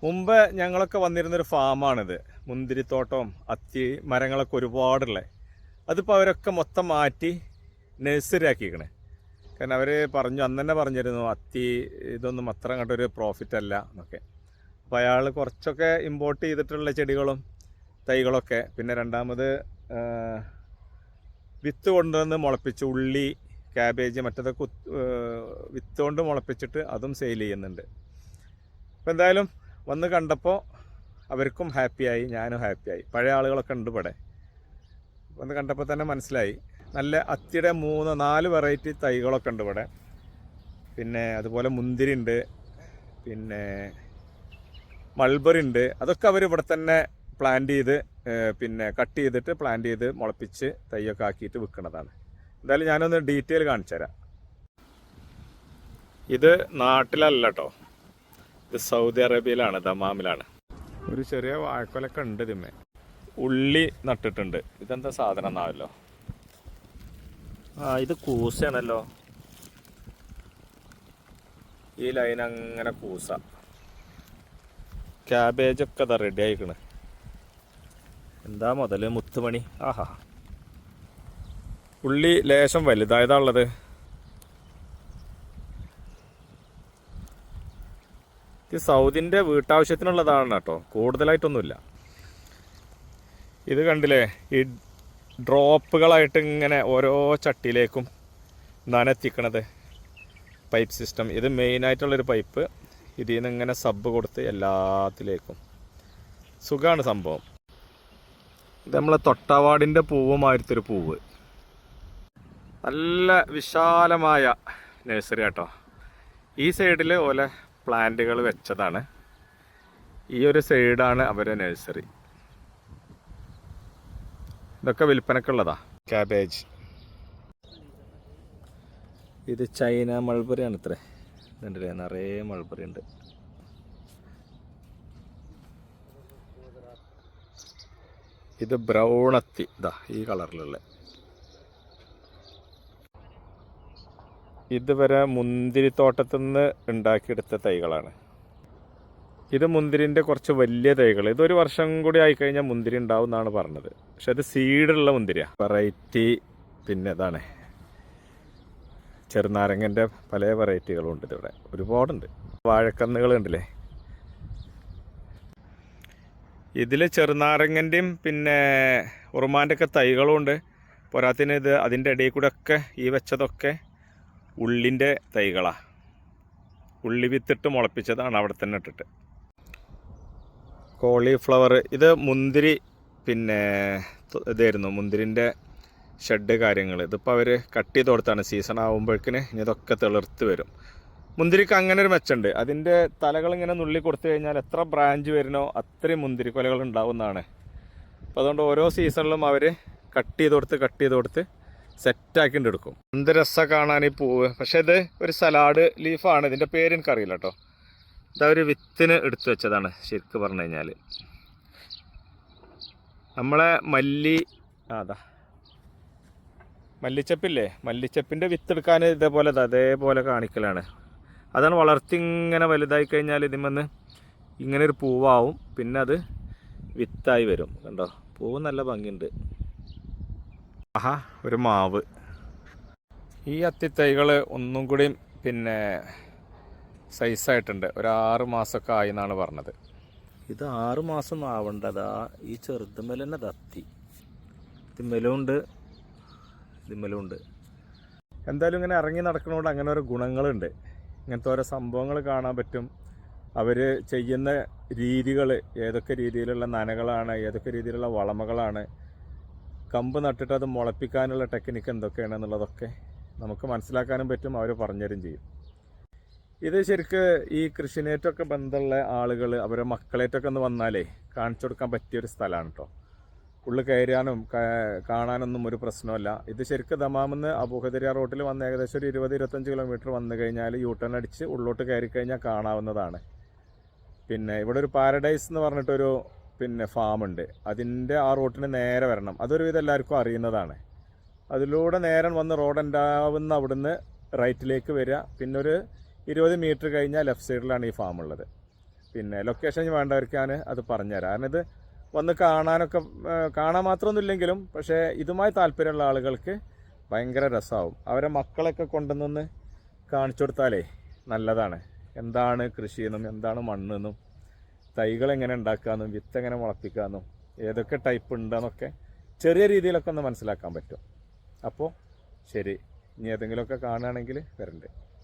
മുമ്പ് ഞങ്ങളൊക്കെ വന്നിരുന്നൊരു ഫാമാണിത്. മുന്തിരിത്തോട്ടവും അത്തി മരങ്ങളൊക്കെ ഒരുപാടുള്ള. അതിപ്പോൾ അവരൊക്കെ മൊത്തം മാറ്റി നഴ്സറി ആക്കിക്കണേ. കാരണം അവർ പറഞ്ഞു, അന്ന് തന്നെ പറഞ്ഞിരുന്നു അത്തി ഇതൊന്നും അത്ര അങ്ങോട്ടൊരു പ്രോഫിറ്റ് അല്ല എന്നൊക്കെ. അപ്പോൾ അയാൾ കുറച്ചൊക്കെ ഇമ്പോർട്ട് ചെയ്തിട്ടുള്ള ചെടികളും തൈകളൊക്കെ, പിന്നെ രണ്ടാമത് വിത്ത് കൊണ്ടുവന്ന് മുളപ്പിച്ച് ഉള്ളി, ക്യാബേജ് മറ്റതൊക്കെ വിത്ത് കൊണ്ട് മുളപ്പിച്ചിട്ട് അതും സെയിൽ ചെയ്യുന്നുണ്ട്. അപ്പോൾ എന്തായാലും വന്ന് കണ്ടപ്പോൾ അവർക്കും ഹാപ്പിയായി, ഞാനും ഹാപ്പിയായി. പഴയ ആളുകളൊക്കെ ഉണ്ട് ഇവിടെ. വന്ന് കണ്ടപ്പോൾ തന്നെ മനസ്സിലായി. നല്ല അത്തിയുടെ 3-4 വെറൈറ്റി തൈകളൊക്കെ ഉണ്ട് ഇവിടെ. പിന്നെ അതുപോലെ മുന്തിരി ഉണ്ട്, പിന്നെ മൾബറി ഉണ്ട്. അതൊക്കെ അവർ ഇവിടെ തന്നെ പ്ലാന്റ് ചെയ്ത് പിന്നെ കട്ട് ചെയ്തിട്ട് പ്ലാന്റ് ചെയ്ത് മുളപ്പിച്ച് തൈയൊക്കെ ആക്കിയിട്ട് വിൽക്കുന്നതാണ്. എന്തായാലും ഞാനൊന്ന് ഡീറ്റെയിൽ കാണിച്ചു തരാം. ഇത് നാട്ടിലല്ല കേട്ടോ, ഇത് സൗദി അറേബ്യയിലാണ്, ദമാമിലാണ്. ഒരു ചെറിയ വാഴക്കൊലൊക്കെ ഉണ്ട്. ഇതിന്മേ ഉള്ളി നട്ടിട്ടുണ്ട്. ഇതെന്താ സാധനം എന്നാവല്ലോ. ഇത് കൂസയാണല്ലോ. ഈ ലൈൻ അങ്ങനെ കൂസ. ക്യാബേജൊക്കെ അതാ റെഡി ആയിക്കണ്. എന്താ മുതല് മുത്തുമണി. ആഹാ, ഉള്ളി ലേശം വലുതായതാ ഉള്ളത്. ഇത് സൗദിൻ്റെ വീട്ടാവശ്യത്തിനുള്ളതാണ് കേട്ടോ, കൂടുതലായിട്ടൊന്നുമില്ല. ഇത് കണ്ടില്ലേ, ഈ ഡ്രോപ്പുകളായിട്ട് ഇങ്ങനെ ഓരോ ചട്ടിയിലേക്കും നനത്തിക്കണത് പൈപ്പ് സിസ്റ്റം. ഇത് മെയിനായിട്ടുള്ളൊരു പൈപ്പ്. ഇതിൽ നിന്ന് ഇങ്ങനെ സബ് കൊടുത്ത് എല്ലാത്തിലേക്കും. സുഖമാണ് സംഭവം. ഇത് നമ്മളെ തൊട്ടാവാടിൻ്റെ പൂവുമായിരത്തൊരു പൂവ്. നല്ല വിശാലമായ നഴ്സറി കേട്ടോ. ഈ സൈഡിൽ ഓലെ പ്ലാന്റുകൾ വെച്ചതാണ്. ഈ ഒരു സൈഡാണ് അവരെ നഴ്സറി. ഇതൊക്കെ വിൽപ്പനക്കുള്ളതാ. ക്യാബേജ്. ഇത് ചൈന മൾബറി ആണ്. ഇത്ര ഇതുണ്ടല്ലേ, നിറയെ മൾബറി ഉണ്ട്. ഇത് ബ്രൗൺ അത്തി, ഇതാ ഈ കളറിലുള്ള. ഇതുവരെ മുന്തിരിത്തോട്ടത്തിൽ നിന്ന് ഉണ്ടാക്കിയെടുത്ത തൈകളാണ്. ഇത് മുന്തിരിൻ്റെ കുറച്ച് വലിയ തൈകൾ. ഇതൊരു വർഷം കൂടി ആയിക്കഴിഞ്ഞാൽ മുന്തിരി ഉണ്ടാവും എന്നാണ് പറഞ്ഞത്. പക്ഷെ അത് സീഡുള്ള മുന്തിരിയാണ്. വെറൈറ്റി. പിന്നെ ഇതാണ് ചെറുനാരങ്ങൻ്റെ പല വെറൈറ്റികളും ഉണ്ട് ഇതിവിടെ, ഒരുപാടുണ്ട്. വാഴക്കന്നുകൾ ഉണ്ടല്ലേ. ഇതിൽ ചെറുനാരങ്ങൻ്റെയും പിന്നെ ഉറുമാൻ്റെ ഒക്കെ തൈകളും ഉണ്ട്. പോരാത്തിന് ഇത് അതിൻ്റെ ഇടയിൽ കൂടെ ഒക്കെ ഈ വെച്ചതൊക്കെ ഉള്ളിൻ്റെ തൈകളാണ്. ഉള്ളി വിത്തിട്ട് മുളപ്പിച്ചതാണ് അവിടെ തന്നെ ഇട്ടിട്ട്. കോളിഫ്ലവർ. ഇത് മുന്തിരി പിന്നെ ഇതായിരുന്നു, മുന്തിരിൻ്റെ ഷെഡ് കാര്യങ്ങൾ. ഇതിപ്പോൾ അവർ കട്ട് ചെയ്ത് കൊടുത്താണ്. സീസൺ ആകുമ്പോഴേക്കിന് ഇനി ഇതൊക്കെ തെളിർത്ത് വരും. മുന്തിരിക്ക് അങ്ങനെ ഒരു മെച്ചമുണ്ട്. അതിൻ്റെ തലകൾ ഇങ്ങനെ നുള്ളി കൊടുത്തു കഴിഞ്ഞാൽ എത്ര ബ്രാഞ്ച് വരുന്നോ അത്രയും മുന്തിരി കൊലകൾ ഉണ്ടാവുന്നതാണ്. അപ്പോൾ അതുകൊണ്ട് ഓരോ സീസണിലും അവർ കട്ട് ചെയ്ത് കൊടുത്ത് സെറ്റാക്കിയിട്ട് എടുക്കും. എന്ത് രസം കാണാൻ ഈ പൂവ്. പക്ഷേ ഇത് ഒരു സലാഡ് ലീഫാണ്. ഇതിൻ്റെ പേര് എനിക്കറിയില്ല കേട്ടോ. ഇതാ ഒരു വിത്തിന് എടുത്തു വെച്ചതാണ് ശരിക്ക് പറഞ്ഞു കഴിഞ്ഞാൽ. നമ്മളെ അതാ മല്ലിച്ചപ്പില്ലേ, മല്ലിച്ചപ്പിൻ്റെ വിത്തെടുക്കാൻ അതേപോലെ കാണിക്കലാണ്. അതാണ് വളർത്തി ഇങ്ങനെ വലുതായി കഴിഞ്ഞാൽ ഇതിന്മേന്ന് ഇങ്ങനെ ഒരു പൂവാവും. പിന്നെ അത് വിത്തായി വരും. കണ്ടോ, പൂവ് നല്ല ഭംഗിയുണ്ട്. ആഹാ, ഒരു മാവ്. ഈ അത്തിത്തൈകൾ ഒന്നും കൂടി പിന്നെ സൈസായിട്ടുണ്ട്. ഒരു 6 മാസമൊക്കെ ആയി എന്നാണ് പറഞ്ഞത്. ഇത് 6 മാസം ആവേണ്ടതാ. ഈ ചെറുതുമ്മൽ തന്നെ തത്തി. ഇതിമ്മലുണ്ട്, ഇതിമ്മലുണ്ട്. എന്തായാലും ഇങ്ങനെ ഇറങ്ങി നടക്കുന്നതുകൊണ്ട് അങ്ങനെ ഓരോ ഗുണങ്ങളുണ്ട്. ഇങ്ങനത്തെ ഓരോ സംഭവങ്ങൾ കാണാൻ പറ്റും. അവർ ചെയ്യുന്ന രീതികൾ, ഏതൊക്കെ രീതിയിലുള്ള നനകളാണ്, ഏതൊക്കെ രീതിയിലുള്ള വളമകളാണ്, കമ്പ് നട്ടിട്ട് അത് മുളപ്പിക്കാനുള്ള ടെക്നിക്ക് എന്തൊക്കെയാണെന്നുള്ളതൊക്കെ നമുക്ക് മനസ്സിലാക്കാനും പറ്റും. അവർ പറഞ്ഞുതരും ചെയ്യും. ഇത് ശരിക്ക് ഈ കൃഷിനേറ്റൊക്കെ ബന്ധമുള്ള ആളുകൾ അവരെ മക്കളേറ്റൊക്കെ ഒന്ന് വന്നാലേ കാണിച്ചു കൊടുക്കാൻ പറ്റിയൊരു സ്ഥലമാണ് കേട്ടോ. ഉള്ളിൽ കയറാനും കാണാനൊന്നും ഒരു പ്രശ്നമല്ല. ഇത് ശരിക്കും ദമാമെന്ന് അബൂഹദരിയ റോട്ടിൽ വന്ന് ഏകദേശം ഒരു 20-25 കിലോമീറ്റർ വന്നു കഴിഞ്ഞാൽ യൂ ടേൺ അടിച്ച് ഉള്ളോട്ട് കയറി കഴിഞ്ഞാൽ കാണാവുന്നതാണ്. പിന്നെ ഇവിടെ ഒരു പാരഡൈസ് എന്ന് പറഞ്ഞിട്ടൊരു പിന്നെ ഫാമുണ്ട്. അതിൻ്റെ ആ റൂട്ടിന് നേരെ വരണം. അതൊരുവിധം എല്ലാവർക്കും അറിയുന്നതാണ്. അതിലൂടെ നേരെ വന്ന് റോഡ് ഉണ്ടാവുന്ന അവിടുന്ന് റൈറ്റിലേക്ക് വരിക. പിന്നെ ഒരു 20 മീറ്റർ കഴിഞ്ഞാൽ ലെഫ്റ്റ് സൈഡിലാണ് ഈ ഫാം ഉള്ളത്. പിന്നെ ലൊക്കേഷൻ വേണ്ടവർക്ക് ഞാൻ അത് പറഞ്ഞുതരാം. കാരണം ഇത് വന്ന് കാണാനൊക്കെ കാണാൻ മാത്രമൊന്നുമില്ലെങ്കിലും പക്ഷേ ഇതുമായി താല്പര്യമുള്ള ആളുകൾക്ക് ഭയങ്കര രസമാവും. അവരെ മക്കളൊക്കെ കൊണ്ടുവന്ന് കാണിച്ചു കൊടുത്താലേ നല്ലതാണ്. എന്താണ് കൃഷിയെന്നും എന്താണ് മണ്ണെന്നും തൈകൾ എങ്ങനെ ഉണ്ടാക്കാമെന്നും വിത്ത് എങ്ങനെ മുളപ്പിക്കാമെന്നും ഏതൊക്കെ ടൈപ്പ് ഉണ്ടെന്നൊക്കെ ചെറിയ രീതിയിലൊക്കെ ഒന്ന് മനസ്സിലാക്കാൻ പറ്റും. അപ്പോൾ ശരി, ഇനി ഏതെങ്കിലുമൊക്കെ കാണുകയാണെങ്കിൽ വരണ്ട്.